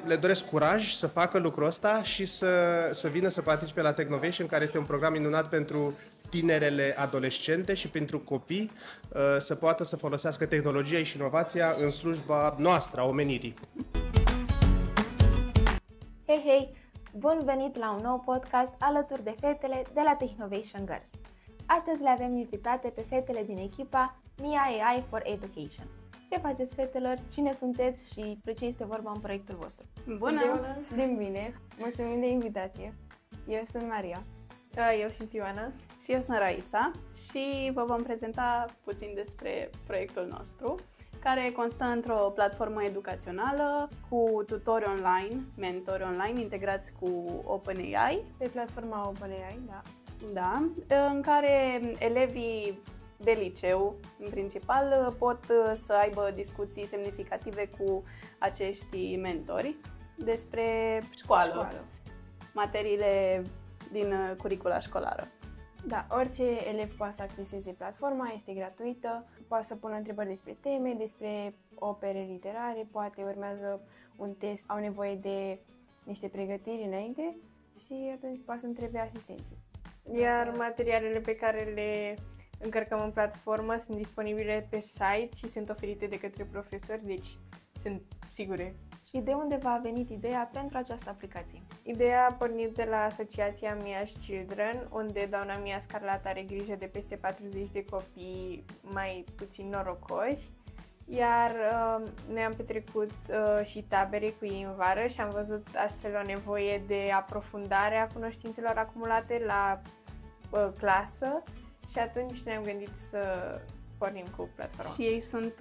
Le doresc curaj să facă lucrul ăsta și să vină să participe la Technovation, care este un program minunat pentru tinerele adolescente și pentru copii să poată să folosească tehnologia și inovația în slujba noastră, a omenirii. Hei, hei! Bun venit la un nou podcast alături de fetele de la Technovation Girls. Astăzi le avem invitate pe fetele din echipa Mia AI for Education. Ce faceți, fetelor? Cine sunteți și de ce este vorba în proiectul vostru? Bună! Suntem bine! Mulțumim de invitație! Eu sunt Maria. Eu sunt Ioana. Și eu sunt Raisa și vă vom prezenta puțin despre proiectul nostru, care constă într-o platformă educațională cu tutori online, mentori online integrați cu OpenAI. Pe platforma OpenAI, da. Da, în care elevii de liceu, în principal, pot să aibă discuții semnificative cu acești mentori despre școală. Materiile din curicula școlară. Da, orice elev poate să acceseze platforma, este gratuită, poate să pună întrebări despre teme, despre opere literare, poate urmează un test, au nevoie de niște pregătiri înainte și atunci poate să întrebe asistenții. Iar materialele pe care le încărcăm în platformă sunt disponibile pe site și sunt oferite de către profesori, deci sunt sigure. Și de unde v-a venit ideea pentru această aplicație? Ideea a pornit de la asociația Mia's Children, unde doamna Mia Scarlat are grijă de peste 40 de copii mai puțin norocoși, iar noi am petrecut și tabere cu ei în vară și am văzut astfel o nevoie de aprofundare a cunoștințelor acumulate la clasă și atunci ne-am gândit să pornim cu platforma. Și ei sunt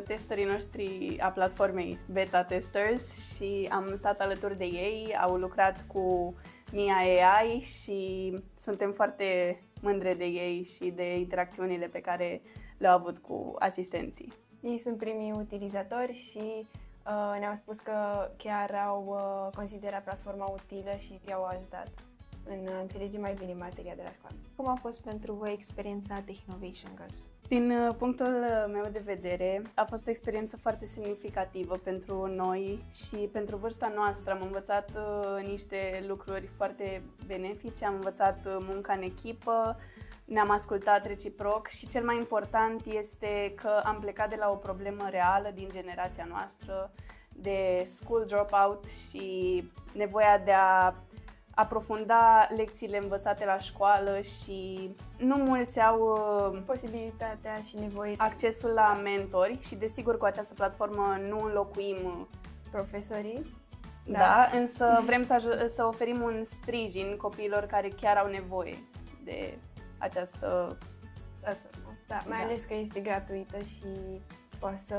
testerii noștri a platformei, beta testers, și am stat alături de ei, au lucrat cu Mia AI și suntem foarte mândre de ei și de interacțiunile pe care le-au avut cu asistenții. Ei sunt primii utilizatori și ne-au spus că chiar au considerat platforma utilă și i-au ajutat în a înțelege mai bine materia de la școală. Cum a fost pentru voi experiența Technovation Girls? Din punctul meu de vedere, a fost o experiență foarte semnificativă pentru noi și pentru vârsta noastră. Am învățat niște lucruri foarte benefice, am învățat munca în echipă, ne-am ascultat reciproc și cel mai important este că am plecat de la o problemă reală din generația noastră de school dropout și nevoia de a aprofunda lecțiile învățate la școală și nu mulți au posibilitatea și nevoie, accesul la mentori și desigur cu această platformă nu înlocuim profesorii. Da, însă vrem să oferim un sprijin copiilor care chiar au nevoie de această platformă. Da, mai ales că este gratuită și poate să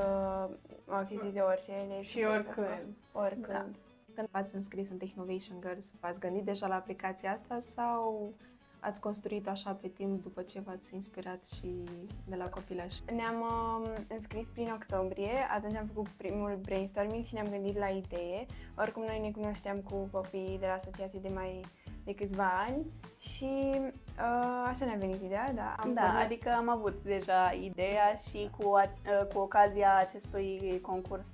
acceseze orice elev și oricând. Da. Când v-ați înscris în Technovation Girls, v-ați gândit deja la aplicația asta sau ați construit așa pe timp după ce v-ați inspirat și de la copilaș? Ne-am înscris prin octombrie, atunci am făcut primul brainstorming și ne-am gândit la idee. Oricum noi ne cunoșteam cu copiii de la asociație de câțiva ani și așa ne-a venit ideea, da? Adică am avut deja ideea și cu ocazia acestui concurs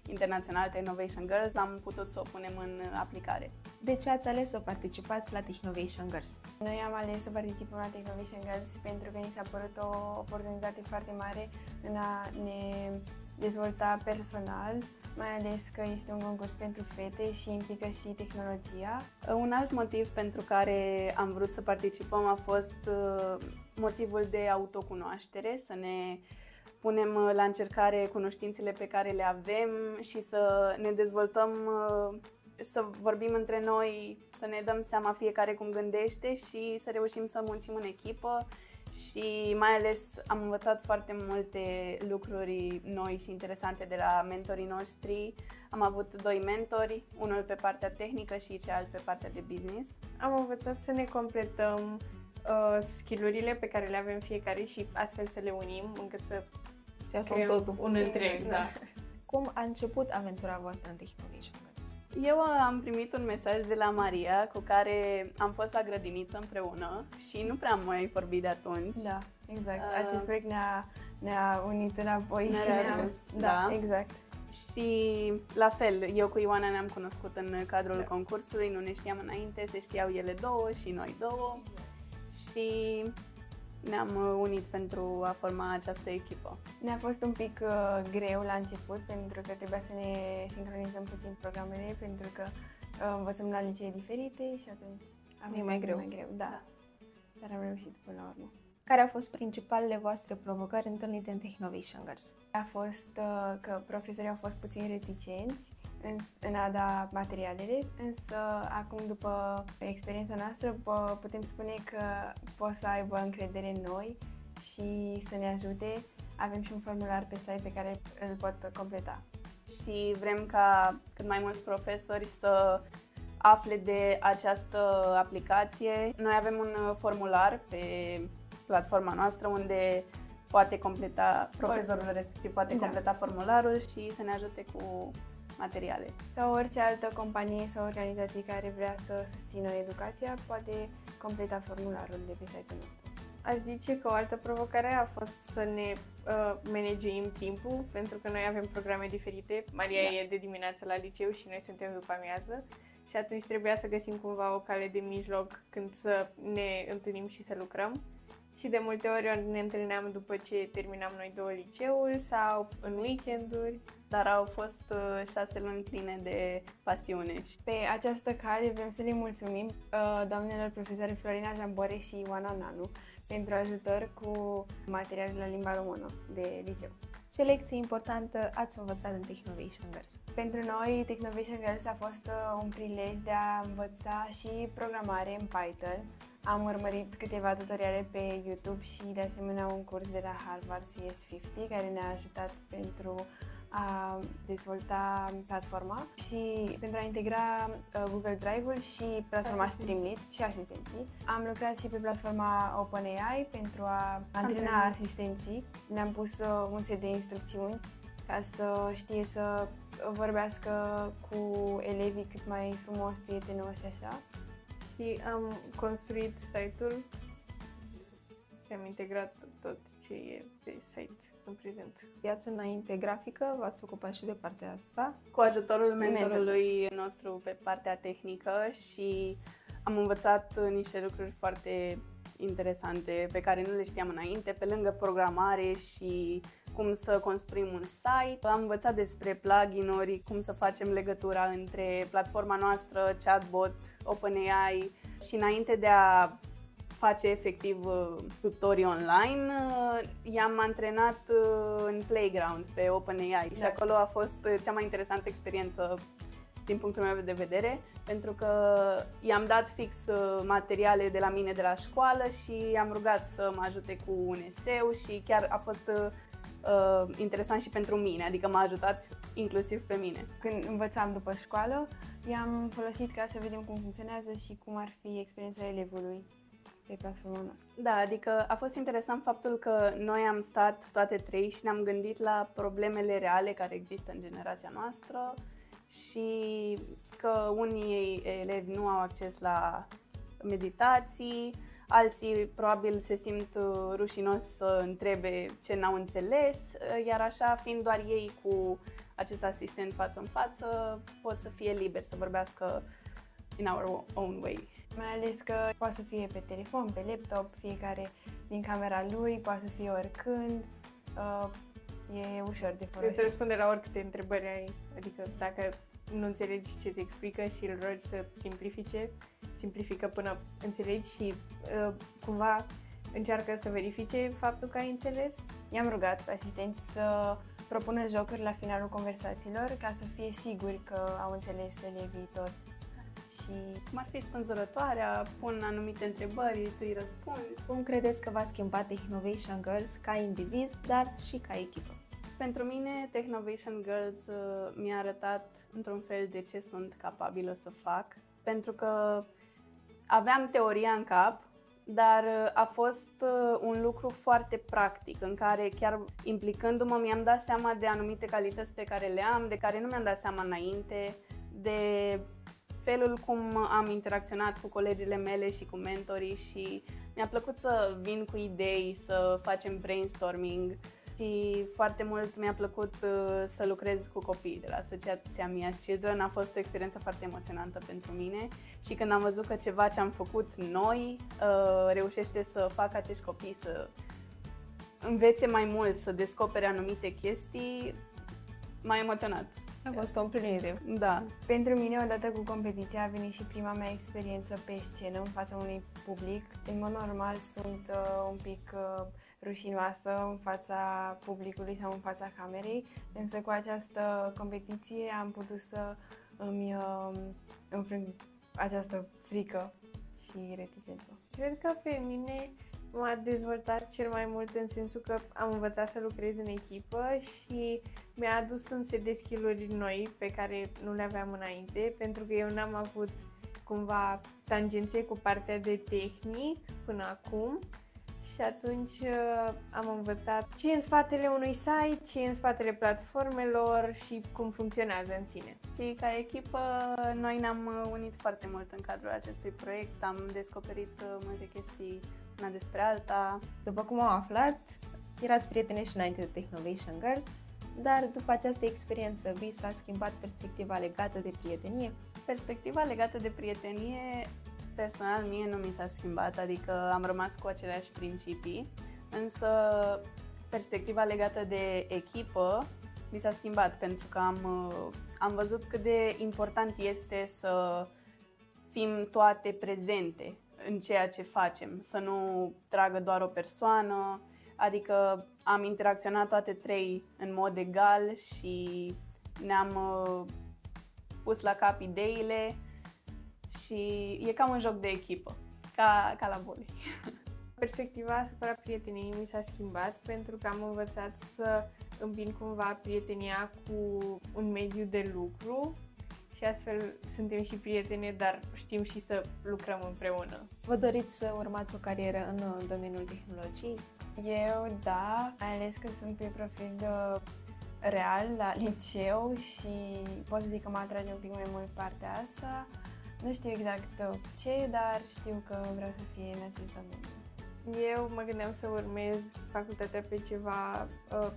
internațional Technovation Girls am putut să o punem în aplicare. De ce ați ales să participați la Technovation Girls? Noi am ales să participăm la Technovation Girls pentru că ni s-a părut o oportunitate foarte mare în a ne dezvolta personal, mai ales că este un concurs pentru fete și implică și tehnologia. Un alt motiv pentru care am vrut să participăm a fost motivul de autocunoaștere, să ne punem la încercare cunoștințele pe care le avem și să ne dezvoltăm, să vorbim între noi, să ne dăm seama fiecare cum gândește și să reușim să muncim în echipă. Și mai ales am învățat foarte multe lucruri noi și interesante de la mentorii noștri. Am avut 2 mentori, unul pe partea tehnică și celălalt pe partea de business. Am învățat să ne completăm skill-urile pe care le avem fiecare și astfel să le unim încât să iasă totul un întreg. Da. Cum a început aventura voastră în Technovation Girls? Eu am primit un mesaj de la Maria cu care am fost la grădiniță împreună și nu prea am mai vorbit de atunci. Da, exact. Acest proiect ne-a unit înapoi și da, exact. Și la fel, eu cu Ioana ne-am cunoscut în cadrul concursului, nu ne știam înainte, se știau ele două și noi două și ne-am unit pentru a forma această echipă. Ne-a fost un pic greu la început pentru că trebuia să ne sincronizăm puțin programele pentru că învățăm la licee diferite și atunci a fost mai greu. Da. Dar am reușit până la urmă. Care au fost principalele voastre provocări întâlnite în Technovation Girls? A fost că profesorii au fost puțin reticenți în a da materialele, însă acum, după experiența noastră, putem spune că pot să aibă încredere în noi și să ne ajute. Avem și un formular pe site pe care îl pot completa. Și vrem ca cât mai mulți profesori să afle de această aplicație. Noi avem un formular pe platforma noastră unde poate completa, profesorul respectiv poate completa formularul și să ne ajute cu materiale. Sau orice altă companie sau organizație care vrea să susțină educația poate completa formularul de pe site-ul nostru. Aș zice că o altă provocare a fost să ne manageim timpul, pentru că noi avem programe diferite. Maria e de dimineață la liceu și noi suntem după amiază și atunci trebuia să găsim cumva o cale de mijloc când să ne întâlnim și să lucrăm. Și de multe ori ne întâlneam după ce terminam noi două liceul sau în weekenduri. Dar au fost 6 luni pline de pasiune. Pe această cale vrem să le mulțumim doamnelor profesoare Florina Jambore și Ioana Nanu pentru ajutor cu materialele la limba română de liceu. Ce lecție importantă ați învățat în Technovation Girls? Pentru noi, Technovation Girls a fost un prilej de a învăța și programare în Python. Am urmărit câteva tutoriale pe YouTube și de asemenea un curs de la Harvard CS50 care ne-a ajutat pentru a dezvolta platforma și pentru a integra Google Drive-ul și platforma Streamlit și asistenții. Am lucrat și pe platforma OpenAI pentru a antrena asistenții. Ne-am pus un set de instrucțiuni ca să știe să vorbească cu elevii cât mai frumos, prietenos și așa. Și am construit site-ul și am integrat tot ce e pe site în prezent. Viața înainte grafică, v-ați ocupat și de partea asta? Cu ajutorul mentorului nostru pe partea tehnică și am învățat niște lucruri foarte interesante pe care nu le știam înainte, pe lângă programare și cum să construim un site. Am învățat despre plugin-uri, cum să facem legătura între platforma noastră, chatbot, OpenAI și înainte de a face efectiv tutorii online, i-am antrenat în Playground pe OpenAI și acolo a fost cea mai interesantă experiență din punctul meu de vedere, pentru că i-am dat fix materiale de la mine de la școală și i-am rugat să mă ajute cu un eseu și chiar a fost interesant și pentru mine, adică m-a ajutat inclusiv pe mine. Când învățam după școală, i-am folosit ca să vedem cum funcționează și cum ar fi experiența elevului pe platforma noastră. Da, adică a fost interesant faptul că noi am stat toate trei și ne-am gândit la problemele reale care există în generația noastră și că unii elevi nu au acces la meditații, alții probabil se simt rușinos să întrebe ce n-au înțeles, iar așa, fiind doar ei cu acest asistent față în față, pot să fie liberi să vorbească in our own way. Mai ales că poate să fie pe telefon, pe laptop, fiecare din camera lui, poate să fie oricând, e ușor de folosit. Să răspunde la oricâte întrebări ai, adică dacă nu înțelegi ce îți explică și îl rogi să simplifică până înțelegi și cumva încearcă să verifice faptul că ai înțeles. I-am rugat pe asistenți să propună jocuri la finalul conversațiilor ca să fie siguri că au înțeles elevii tot. Și cum ar fi spânzurătoarea, pun anumite întrebări, tu îi răspunzi. Cum credeți că va schimba Technovation Girls ca indivizi, dar și ca echipă? Pentru mine, Technovation Girls mi-a arătat într-un fel de ce sunt capabilă să fac, pentru că aveam teoria în cap, dar a fost un lucru foarte practic, în care chiar implicându-mă mi-am dat seama de anumite calități pe care le am, de care nu mi-am dat seama înainte, de felul cum am interacționat cu colegele mele și cu mentorii și mi-a plăcut să vin cu idei, să facem brainstorming Și foarte mult mi-a plăcut să lucrez cu copii de la Asociația Mia's Children. A fost o experiență foarte emoționantă pentru mine și când am văzut că ceva ce am făcut noi reușește să facă acești copii să învețe mai mult, să descopere anumite chestii, m-a emoționat. A fost o împlinire. Da. Pentru mine, odată cu competiția, a venit și prima mea experiență pe scenă, în fața unui public. În mod normal sunt un pic rușinoasă în fața publicului sau în fața camerei, însă cu această competiție am putut să îmi înfrâng această frică și reticență. Cred că pe mine m-a dezvoltat cel mai mult în sensul că am învățat să lucrez în echipă și mi-a adus un set de skill-uri noi pe care nu le aveam înainte, pentru că eu n-am avut cumva tangențe cu partea de tehnic până acum și atunci am învățat ce e în spatele unui site, ce e în spatele platformelor și cum funcționează în sine. Și ca echipă, noi ne-am unit foarte mult în cadrul acestui proiect, am descoperit multe chestii una despre alta. După cum am aflat, erați prietene și înainte de Technovation Girls, dar după această experiență vi s-a schimbat perspectiva legată de prietenie? Perspectiva legată de prietenie, personal, mie nu mi s-a schimbat, adică am rămas cu aceleași principii, însă perspectiva legată de echipă mi s-a schimbat pentru că am văzut cât de important este să fim toate prezente în ceea ce facem, să nu tragă doar o persoană, adică am interacționat toate trei în mod egal și ne-am pus la cap ideile și e ca un joc de echipă, ca la volei. Perspectiva asupra prieteniei mi s-a schimbat pentru că am învățat să îmbin cumva prietenia cu un mediu de lucru și astfel suntem și prietene, dar știm și să lucrăm împreună. Vă doriți să urmați o carieră în domeniul tehnologiei? Eu, da, mai ales că sunt pe profil real la liceu și pot să zic că mă atrage un pic mai mult partea asta. Nu știu exact ce, dar știu că vreau să fie în acest domeniu. Eu mă gândeam să urmez facultatea pe ceva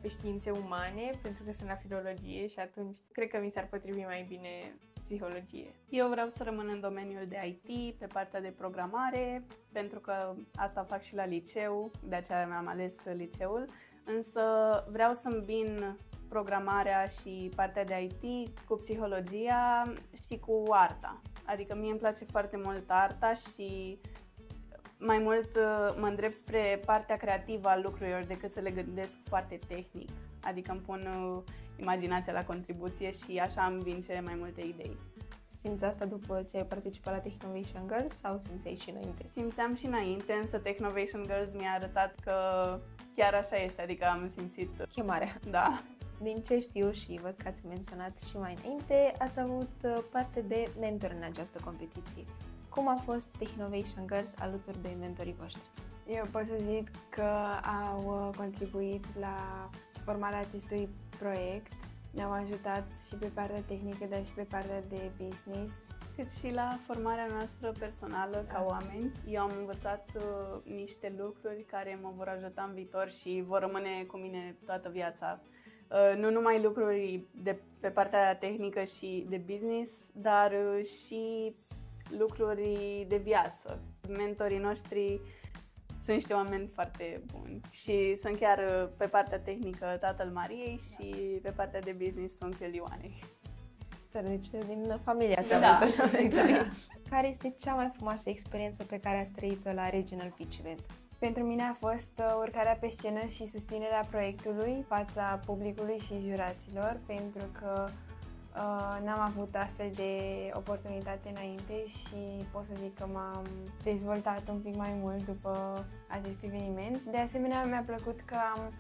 pe științe umane, pentru că sunt la filologie și atunci cred că mi s-ar potrivi mai bine psihologie. Eu vreau să rămân în domeniul de IT, pe partea de programare, pentru că asta fac și la liceu, de aceea mi-am ales liceul, însă vreau să îmbin programarea și partea de IT cu psihologia și cu arta. Adică mie îmi place foarte mult arta și mai mult mă îndrept spre partea creativă a lucrurilor decât să le gândesc foarte tehnic. Adică îmi pun imaginația la contribuție și așa îmi vin cele mai multe idei. Simți asta după ce ai participat la Technovation Girls sau simțeai și înainte? Simțeam și înainte, însă Technovation Girls mi-a arătat că chiar așa este, adică am simțit chemarea. Da. Din ce știu și văd că ați menționat și mai înainte, ați avut parte de mentor în această competiție. Cum a fost Technovation Girls alături de mentorii voștri? Eu pot să zic că au contribuit la formarea acestui proiect. Ne-au ajutat și pe partea tehnică, dar și pe partea de business. Cât și la formarea noastră personală ca oameni. Eu am învățat niște lucruri care mă vor ajuta în viitor și vor rămâne cu mine toată viața. Nu numai lucruri de pe partea tehnică și de business, dar și lucruri de viață. Mentorii noștri sunt niște oameni foarte buni și sunt chiar pe partea tehnică tatăl Mariei și pe partea de business sunt Ioanei. Deci din familia ta. Da, exact. Care este cea mai frumoasă experiență pe care ați trăit-o la Regional Pitch Event? Pentru mine a fost urcarea pe scenă și susținerea proiectului fața publicului și juraților, pentru că n-am avut astfel de oportunitate înainte și pot să zic că m-am dezvoltat un pic mai mult după acest eveniment. De asemenea, mi-a plăcut că am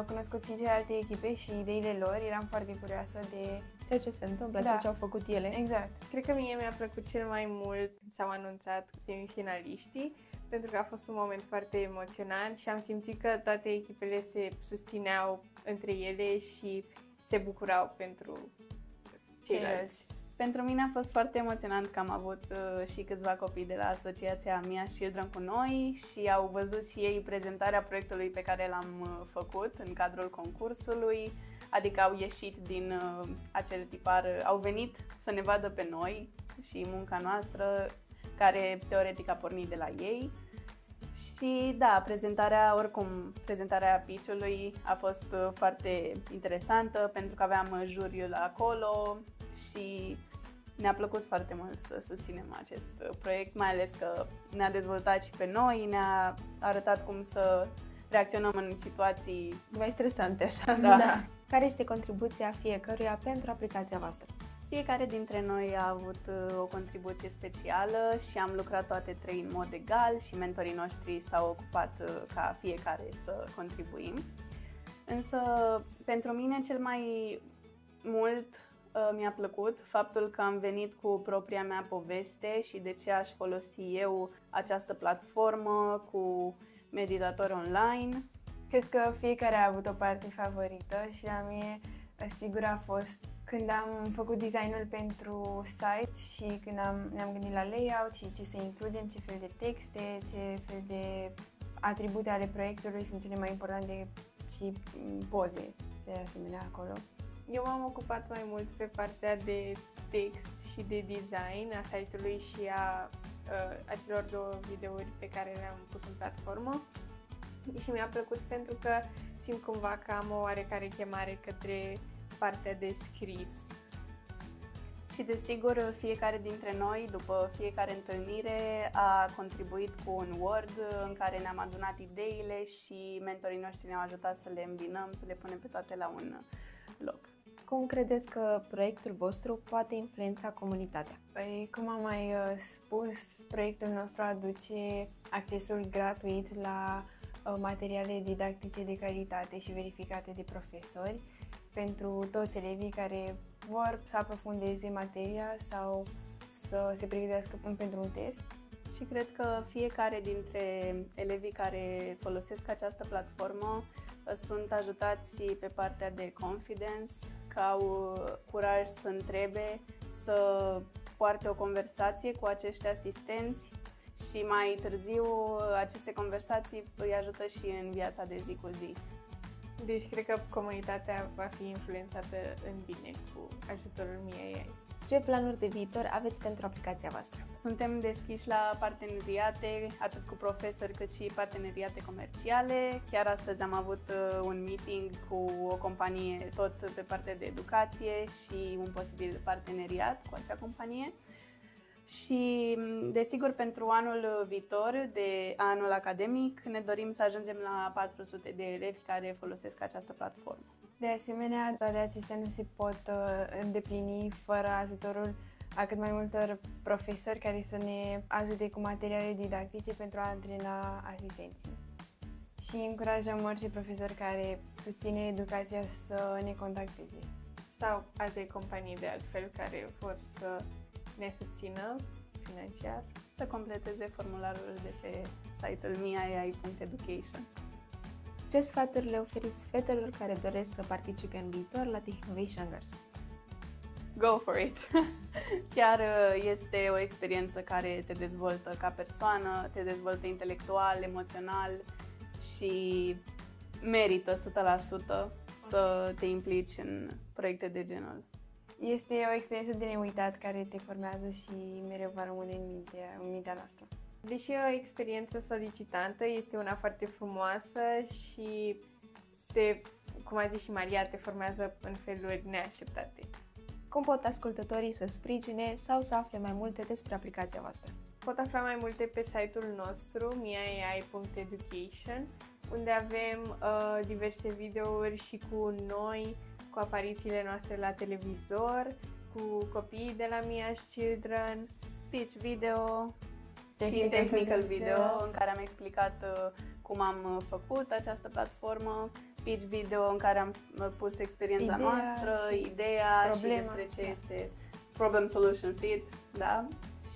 cunoscut și celelalte echipe și ideile lor, eram foarte curioasă de ceea ce se întâmplă, da, ceea ce au făcut ele. Exact. Cred că mie mi-a plăcut cel mai mult când s-au anunțat semifinaliștii, pentru că a fost un moment foarte emoționant și am simțit că toate echipele se susțineau între ele și se bucurau pentru ceilalți. Pentru mine a fost foarte emoționant că am avut și câțiva copii de la asociația Mia's Children cu noi și au văzut și ei prezentarea proiectului pe care l-am făcut în cadrul concursului, adică au ieșit din acel tipar, au venit să ne vadă pe noi și munca noastră, care teoretic a pornit de la ei. Și da, prezentarea pitch-ului a fost foarte interesantă pentru că aveam juriul acolo și ne-a plăcut foarte mult să susținem acest proiect, mai ales că ne-a dezvoltat și pe noi, ne-a arătat cum să reacționăm în situații mai stresante, așa. Da. Care este contribuția fiecăruia pentru aplicația voastră? Fiecare dintre noi a avut o contribuție specială și am lucrat toate trei în mod egal și mentorii noștri s-au ocupat ca fiecare să contribuim. Însă, pentru mine cel mai mult mi-a plăcut faptul că am venit cu propria mea poveste și de ce aș folosi eu această platformă cu meditatori online. Cred că fiecare a avut o parte favorită și la mine sigur a fost când am făcut designul pentru site și când ne-am gândit la layout și ce să includem, ce fel de texte, ce fel de atribute ale proiectului sunt cele mai importante și poze de asemenea acolo. Eu m-am ocupat mai mult pe partea de text și de design a site-ului și a acelor două videouri pe care le-am pus în platformă. Și mi-a plăcut pentru că simt cumva că am o oarecare chemare către partea de scris. Și desigur, fiecare dintre noi, după fiecare întâlnire, a contribuit cu un Word în care ne-am adunat ideile și mentorii noștri ne-au ajutat să le îmbinăm, să le punem pe toate la un loc. Cum credeți că proiectul vostru poate influența comunitatea? Păi, cum am mai spus, proiectul nostru aduce accesul gratuit la materiale didactice de calitate și verificate de profesori pentru toți elevii care vor să aprofundeze materia sau să se pregătească pentru un test. Și cred că fiecare dintre elevii care folosesc această platformă sunt ajutați pe partea de confidence, că au curaj să întrebe, să poarte o conversație cu acești asistenți și mai târziu aceste conversații îi ajută și în viața de zi cu zi. Deci cred că comunitatea va fi influențată în bine cu ajutorul Mia.ai. Ce planuri de viitor aveți pentru aplicația voastră? Suntem deschiși la parteneriate, atât cu profesori cât și parteneriate comerciale. Chiar astăzi am avut un meeting cu o companie tot pe partea de educație și un posibil parteneriat cu acea companie. Și, desigur, pentru anul viitor, de anul academic, ne dorim să ajungem la 400 de elevi care folosesc această platformă. De asemenea, toate acestea nu se pot îndeplini fără ajutorul a cât mai multor profesori care să ne ajute cu materiale didactice pentru a antrena asistenții. Și încurajăm orice profesor care susține educația să ne contacteze. Sau alte companii de altfel care vor să ne susțină financiar. Să completeze formularul de pe site-ul miai.education. Ce sfaturi le oferiți fetelor care doresc să participe în viitor la Technovation Girls? Go for it! Chiar este o experiență care te dezvoltă ca persoană, te dezvoltă intelectual, emoțional și merită 100% să te implici în proiecte de genul. Este o experiență de neuitat care te formează și mereu va rămâne în mintea noastră. Deși e o experiență solicitantă, este una foarte frumoasă și, cum a zis și Maria, te formează în feluri neașteptate. Cum pot ascultătorii să sprijine sau să afle mai multe despre aplicația voastră? Pot afla mai multe pe site-ul nostru, miai.education, unde avem diverse videouri și cu noi, cu aparițiile noastre la televizor, cu copiii de la Mia's Children, pitch video și technical video în care am explicat cum am făcut această platformă, pitch video în care am pus experiența noastră, ideea și despre ce este problem solution fit, da?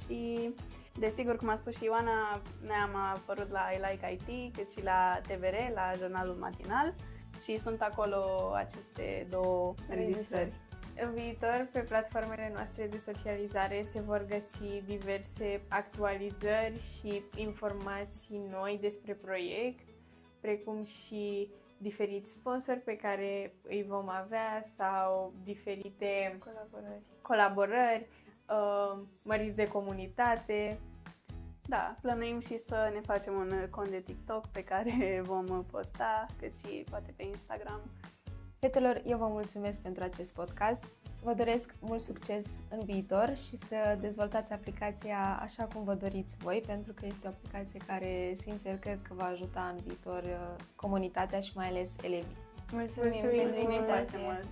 Și desigur, cum a spus și Ioana, ne-am apărut la I Like IT, cât și la TVR, la jurnalul matinal și sunt acolo aceste două înregistrări. În viitor, pe platformele noastre de socializare se vor găsi diverse actualizări și informații noi despre proiect, precum și diferiți sponsori pe care îi vom avea sau diferite colaborări, măriri de comunitate. Da, plănuim și să ne facem un cont de TikTok pe care vom posta, cât și poate pe Instagram. Fetelor, eu vă mulțumesc pentru acest podcast. Vă doresc mult succes în viitor și să dezvoltați aplicația așa cum vă doriți voi, pentru că este o aplicație care, sincer, cred că va ajuta în viitor comunitatea și mai ales elevii. Mulțumim Mulțumim pentru invitație! Foarte mult!